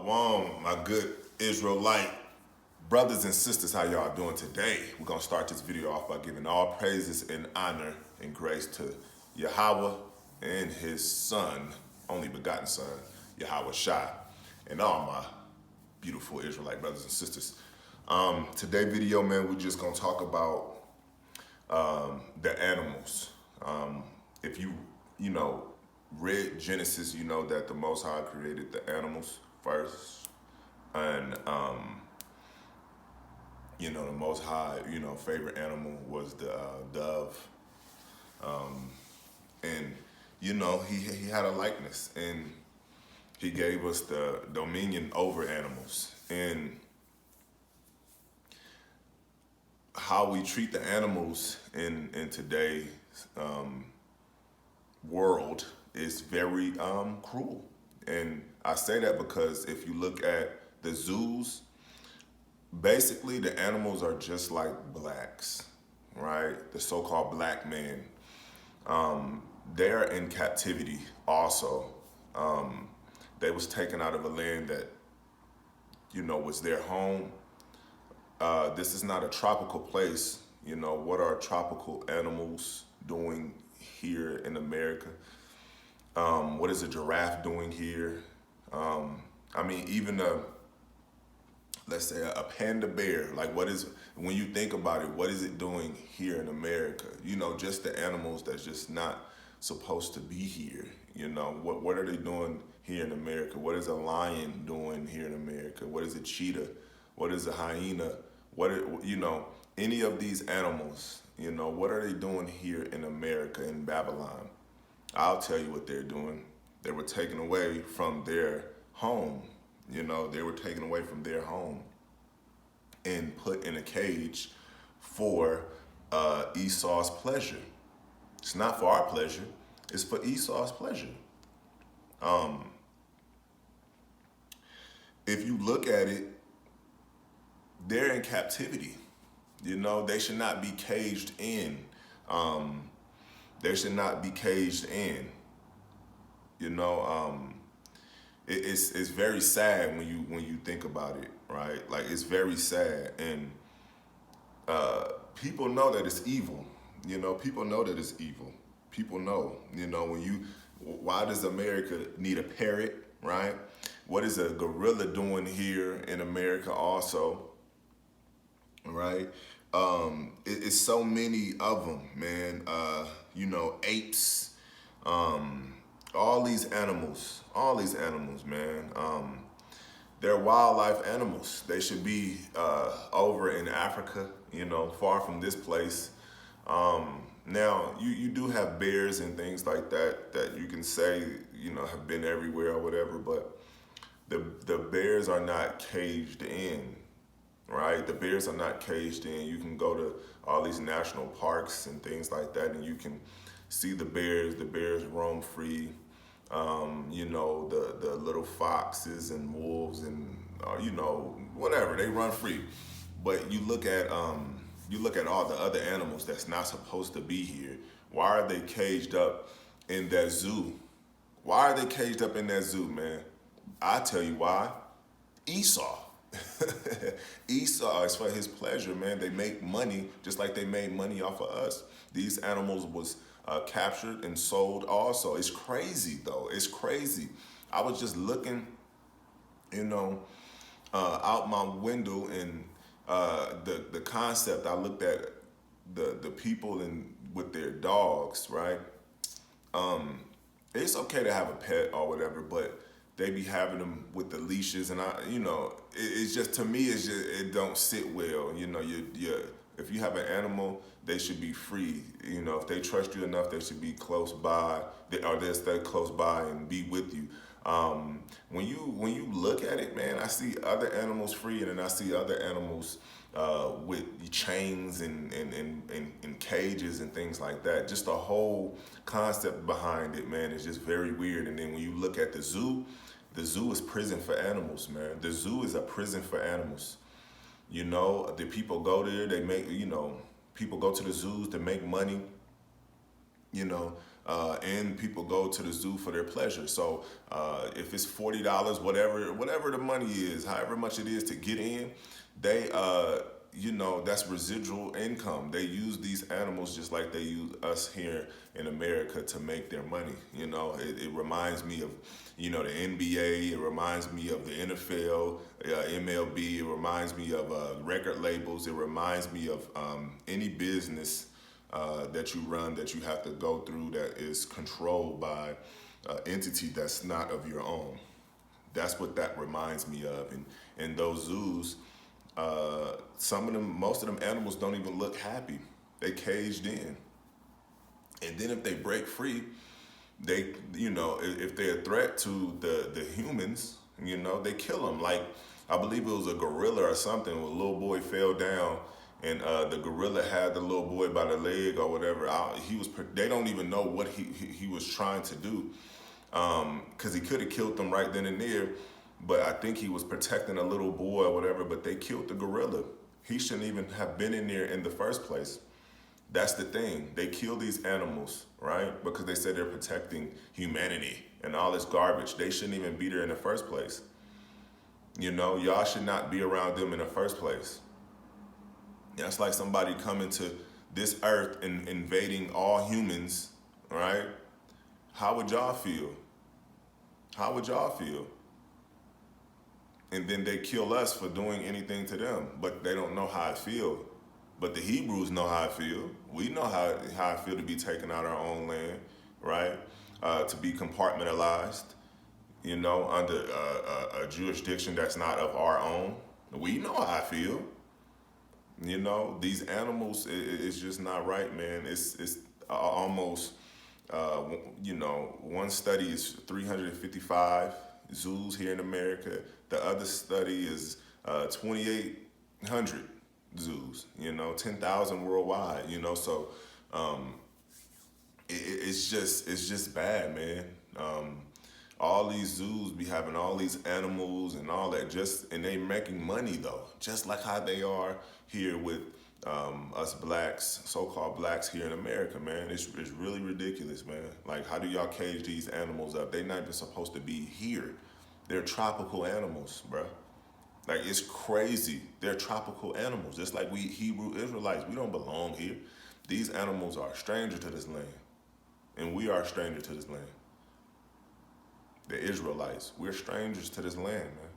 Shalom, my good Israelite brothers and sisters. How y'all doing today? We're going to start this video off by giving all praises and honor and grace to Yahweh and his son, only begotten son, Yahawashi, and all my beautiful Israelite brothers and sisters. Today video, man, we're just going to talk about the animals. If you read Genesis, you know that the Most High created the animals first, and the Most High, favorite animal was the dove, and he had a likeness, and he gave us the dominion over animals, and how we treat the animals in today's world is very cruel. And I say that because if you look at the zoos, basically the animals are just like blacks, right? The so-called black man. They're in captivity also. They was taken out of a land that, was their home. This is not a tropical place. What are tropical animals doing here in America? What is a giraffe doing here? Even let's say a panda bear, when you think about it, what is it doing here in America? Just the animals that's just not supposed to be here. What are they doing here in America? What is a lion doing here in America? What is a cheetah? What is a hyena? Any of these animals, what are they doing here in America, in Babylon? I'll tell you what they're doing. They were taken away from their home. They were taken away from their home and put in a cage for Esau's pleasure. It's not for our pleasure. It's for Esau's pleasure. If you look at it, they're in captivity. They should not be caged in. They should not be caged in. It's very sad when you think about it, right? Like, it's very sad, and people know that it's evil. People know that it's evil. People know. Why does America need a parrot, right? What is a gorilla doing here in America also, right? It's so many of them, man. Apes, all these animals, man. They're wildlife animals. They should be over in Africa, far from this place. Now, you do have bears and things like that you can say, have been everywhere or whatever, but the bears are not caged in. Right, the bears are not caged in. You can go to all these national parks and things like that, and you can see the bears. The bears roam free. The little foxes and wolves and whatever, they run free. But you look at all the other animals that's not supposed to be here. Why are they caged up in that zoo? Why are they caged up in that zoo, man? I tell you why. Esau. Esau is for his pleasure, man. They make money just like they made money off of us. These animals was captured and sold also. It's crazy, though. It's crazy. I was just looking, out my window, and the concept. I looked at the people with their dogs, right? It's okay to have a pet or whatever, but they be having them with the leashes, and it's just, to me, it don't sit well. If you have an animal, they should be free. If they trust you enough, they should be close by, or they'll stay close by and be with you. When you look at it, man, I see other animals free, and then I see other animals with chains and cages and things like that. Just the whole concept behind it, man, is just very weird. And then when you look at the zoo is prison for animals, man. The zoo is a prison for animals. The people go there, they make, people go to the zoos to make money. and people go to the zoo for their pleasure. So if it's $40, whatever the money is, however much it is to get in, they that's residual income. They use these animals just like they use us here in America to make their money. It reminds me of the NBA. It reminds me of the NFL, MLB. It reminds me of record labels. It reminds me of any business that you run, that you have to go through, that is controlled by an entity that's not of your own. That's what that reminds me of. And in those zoos, most of them animals don't even look happy. They caged in. And then if they break free, if they're a threat to the humans, they kill them. Like, I believe it was a gorilla or something, where a little boy fell down, and the gorilla had the little boy by the leg or whatever. They don't even know what he was trying to do, because he could have killed them right then and there. But I think he was protecting a little boy or whatever, but they killed the gorilla. He shouldn't even have been in there in the first place. That's the thing. They kill these animals, right? Because they said they're protecting humanity and all this garbage. They shouldn't even be there in the first place. Y'all should not be around them in the first place. That's like somebody coming to this earth and invading all humans, right? How would y'all feel? How would y'all feel? And then they kill us for doing anything to them, but they don't know how I feel. But the Hebrews know how I feel. We know how I feel to be taken out our own land, right? To be compartmentalized, under a jurisdiction that's not of our own. We know how I feel. These animals, it's just not right, man. It's almost, one study is 355 zoos here in America. The other study is 2,800 zoos, 10,000 worldwide, so it's just bad, man. All these zoos be having all these animals and all that, and they making money though, just like how they are here with us blacks, so-called blacks here in America, man. It's really ridiculous, man. Like, how do y'all cage these animals up? They're not even supposed to be here. They're tropical animals, bro. Like, it's crazy. They're tropical animals, just like we Hebrew Israelites. We don't belong here. These animals are a stranger to this land, and we are a stranger to this land. The Israelites, we're strangers to this land, man.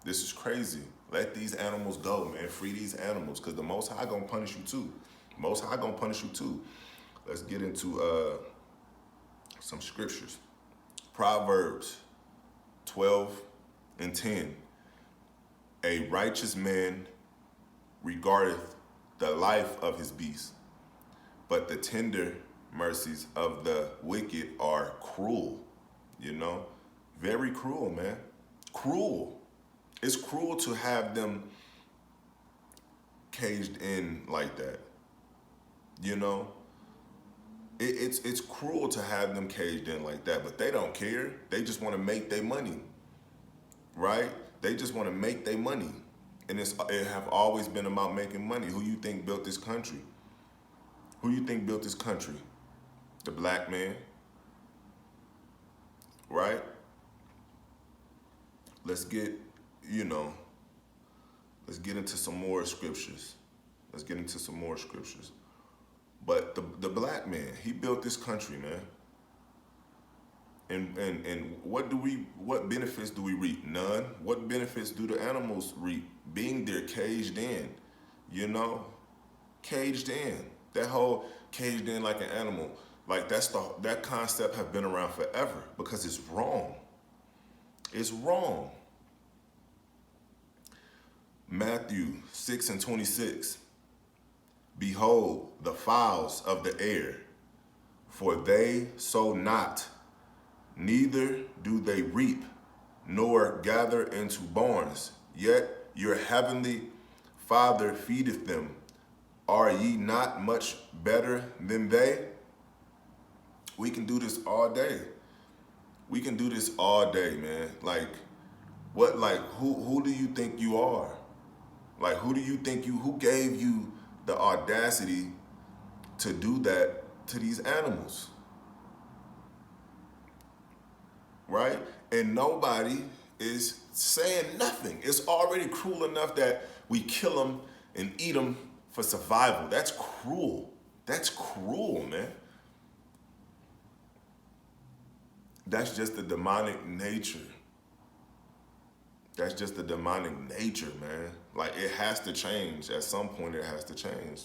This is crazy. Let these animals go, man. Free these animals, because the Most High gonna punish you too. Most High gonna punish you too. Let's get into some scriptures. Proverbs 12:10. A righteous man regardeth the life of his beast, but the tender mercies of the wicked are cruel. Very cruel, man. Cruel. It's cruel to have them caged in like that. It's cruel to have them caged in like that, but they don't care. They just want to make their money, right? They just want to make their money. And it have always been about making money. Who you think built this country? Who you think built this country? The black man, right? Let's get into some more scriptures. But the black man, he built this country, man. And what benefits do we reap? None. What benefits do the animals reap? Being there caged in, caged in. That whole caged in like an animal, like that concept have been around forever, because it's wrong. It's wrong. Matthew 6:26. Behold the fowls of the air, for they sow not, neither do they reap, nor gather into barns, yet your heavenly Father feedeth them. Are ye not much better than they? We can do this all day. We can do this all day, man. Like, who do you think you are? Like, who gave you the audacity to do that to these animals? right? And nobody is saying nothing. It's already cruel enough that we kill them and eat them for survival. That's cruel. That's cruel, man. That's just the demonic nature. That's just the demonic nature, man. Like it has to change. At some point it has to change.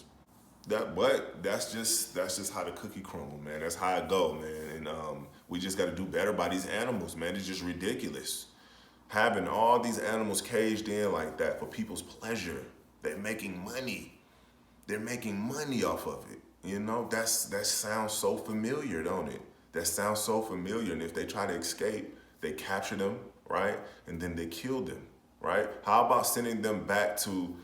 But that's just how the cookie crumble, man. That's how it go, man. And we just got to do better by these animals, man. It's just ridiculous having all these animals caged in like that for people's pleasure. They're making money. They're making money off of it. You know, that sounds so familiar, don't it? That sounds so familiar. And if they try to escape, they capture them, right? And then they kill them, right? How about sending them back to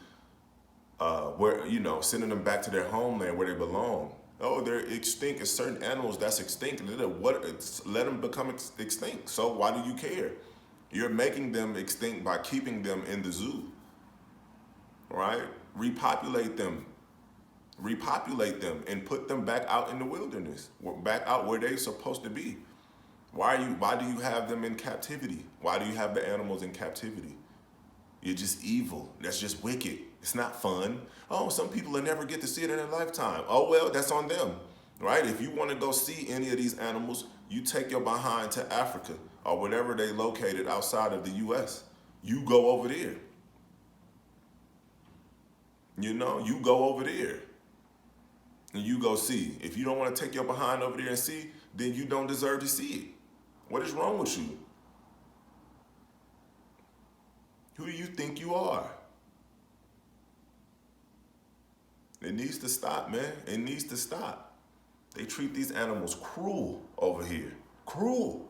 sending them back to their homeland where they belong? Oh, they're extinct. It's certain animals that's extinct. Let them become extinct. So why do you care? You're making them extinct by keeping them in the zoo, right? Repopulate them and put them back out in the wilderness, back out where they're supposed to be. Why do you have them in captivity? Why do you have the animals in captivity? You're just evil. That's just wicked. It's not fun. Oh, some people will never get to see it in their lifetime. Oh, well, that's on them, right? If you want to go see any of these animals, you take your behind to Africa or whatever they located outside of the U.S. You go over there. You go over there and you go see. If you don't want to take your behind over there and see, then you don't deserve to see it. What is wrong with you? Who do you think you are? It needs to stop, man. It needs to stop. They treat these animals cruel over here. Cruel.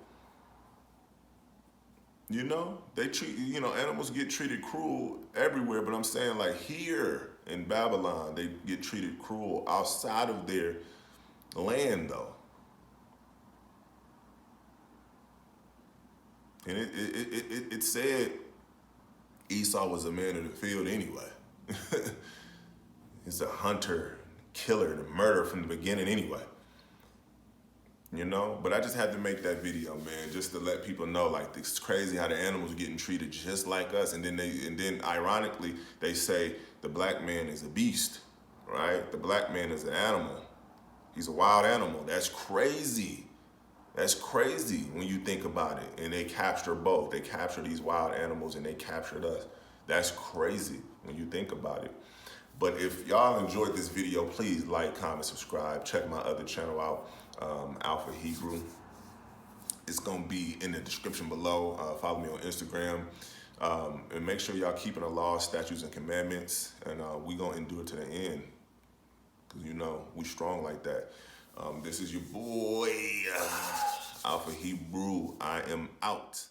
Animals get treated cruel everywhere, but I'm saying like here in Babylon, they get treated cruel outside of their land though. And it said Esau was a man of the field anyway. He's a hunter, killer, and a murderer from the beginning anyway. But I just had to make that video, man, just to let people know, like, it's crazy how the animals are getting treated just like us. And then ironically, they say the black man is a beast, right? The black man is an animal. He's a wild animal. That's crazy. That's crazy when you think about it. And they capture both. They capture these wild animals and they captured us. That's crazy when you think about it. But if y'all enjoyed this video, please like, comment, subscribe. Check my other channel out, Alphahebrew. It's going to be in the description below. Follow me on Instagram. And make sure y'all keeping the laws, statutes, and commandments. And we going to endure to the end. Because, we strong like that. This is your boy, Alphahebrew. I am out.